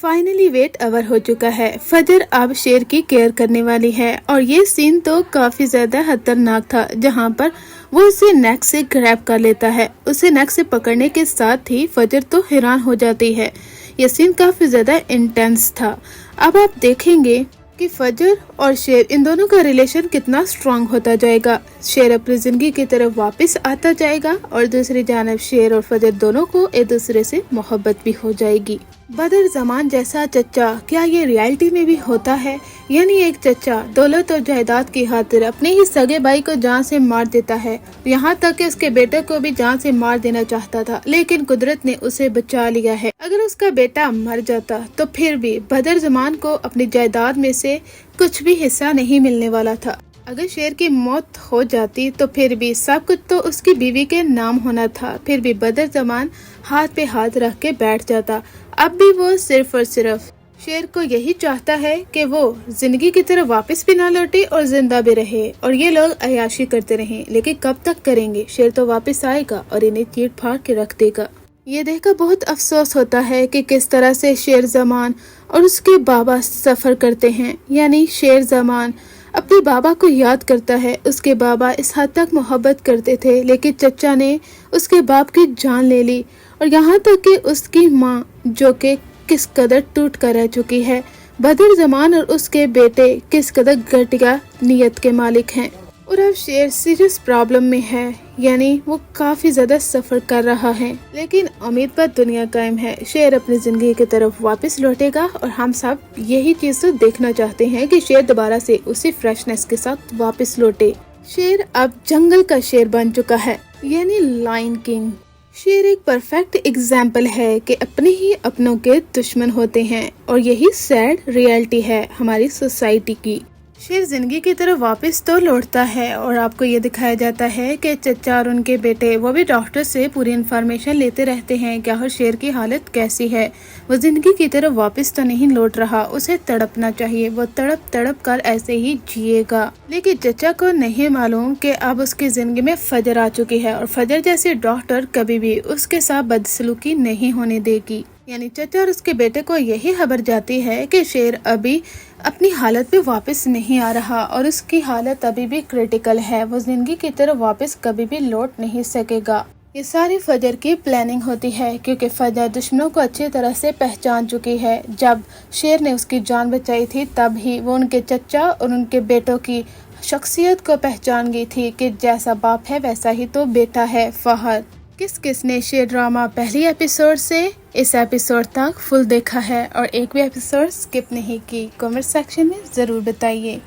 Finally weight over हो चुका है। फजर अब शेर की केयर करने वाली है और ये सीन तो काफी ज्यादा खतरनाक था, जहां पर वो उसे नेक से ग्रैब कर लेता है। उसे नेक से पकड़ने के साथ ही फजर तो हैरान हो जाती है। ये सीन काफी ज्यादा इंटेंस था। अब आप देखेंगे कि फजर और शेर इन दोनों का रिलेशन कितना स्ट्रांग होता जाएगा। शेर अपनी जिंदगी की तरफ वापस आता जाएगा और दूसरी जानब शेर और फजर दोनों को एक दूसरे से मोहब्बत भी हो जाएगी। बदर जमान जैसा चचा क्या ये रियलिटी में भी होता है? यानी एक चचा दौलत और जायदाद की खातिर अपने ही सगे भाई को जान से मार देता है, यहाँ तक कि उसके बेटे को भी जान से मार देना चाहता था, लेकिन कुदरत ने उसे बचा लिया है। अगर उसका बेटा मर जाता तो फिर भी बदर जमान को अपनी जायदाद में से कुछ भी हिस्सा नहीं मिलने वाला था। अगर शेर की मौत हो जाती तो फिर भी सब कुछ तो उसकी बीवी के नाम होना था। फिर भी बदर जमान हाथ पे हाथ रख के बैठ जाता। अब भी वो सिर्फ और सिर्फ शेर को यही चाहता है कि वो जिंदगी की तरफ वापस भी ना लौटे और जिंदा भी रहे और ये लोग अयाशी करते रहें। लेकिन कब तक करेंगे? शेर तो वापस आएगा और इन्हें चीर फाड़ के रख देगा। ये देखकर बहुत अफसोस होता है कि किस तरह से शेर जमान और उसके बाबा सफर करते हैं। यानी शेर जमान अपने बाबा को याद करता है। उसके बाबा इस हद तक मोहब्बत करते थे, लेकिन चचा ने उसके बाप की जान ले ली और यहाँ तक कि उसकी माँ जो कि किस कदर टूट कर रह चुकी है। बदर जमान और उसके बेटे किस कदर घटिया नियत के मालिक हैं और अब शेर सीरियस प्रॉब्लम में है। यानी वो काफी ज्यादा सफर कर रहा है, लेकिन उम्मीद पर दुनिया कायम है। शेर अपनी जिंदगी की तरफ वापस लौटेगा और हम सब यही चीज तो देखना चाहते हैं कि शेर दोबारा से उसी फ्रेशनेस के साथ वापस लौटे। शेर अब जंगल का शेर बन चुका है, यानी लायन किंग। शेर एक परफेक्ट एग्जाम्पल है कि अपने ही अपनों के दुश्मन होते हैं और यही सैड रियलिटी है हमारी सोसाइटी की। शेर जिंदगी की तरफ वापस तो लौटता है और आपको ये दिखाया जाता है कि चचा और उनके बेटे वो भी डॉक्टर से पूरी इन्फॉर्मेशन लेते रहते हैं कि आखिर शेर की हालत कैसी है। वो जिंदगी की तरफ वापस तो नहीं लौट रहा, उसे तड़पना चाहिए, वो तड़प तड़प कर ऐसे ही जिएगा। लेकिन चचा को नहीं मालूम कि अब उसकी जिंदगी में फजर आ चुकी है और फजर जैसे डॉक्टर कभी भी उसके साथ बदसलूकी नहीं होने देगी। यानी चचा और उसके बेटे को यही खबर जाती है कि शेर अभी अपनी हालत पे वापस नहीं आ रहा और उसकी हालत अभी भी क्रिटिकल है। वो जिंदगी की तरफ वापस कभी भी लौट नहीं सकेगा। ये सारी फजर की प्लानिंग होती है, क्योंकि फजर दुश्मनों को अच्छी तरह से पहचान चुकी है। जब शेर ने उसकी जान बचाई थी तब ही वो उनके चचा और उनके बेटों की शख्सियत को पहचान गई थी कि जैसा बाप है वैसा ही तो बेटा है फहद। किस किस ने शेर ड्रामा पहली एपिसोड से इस एपिसोड तक फुल देखा है और एक भी एपिसोड स्किप नहीं की? कमेंट सेक्शन में जरूर बताइए।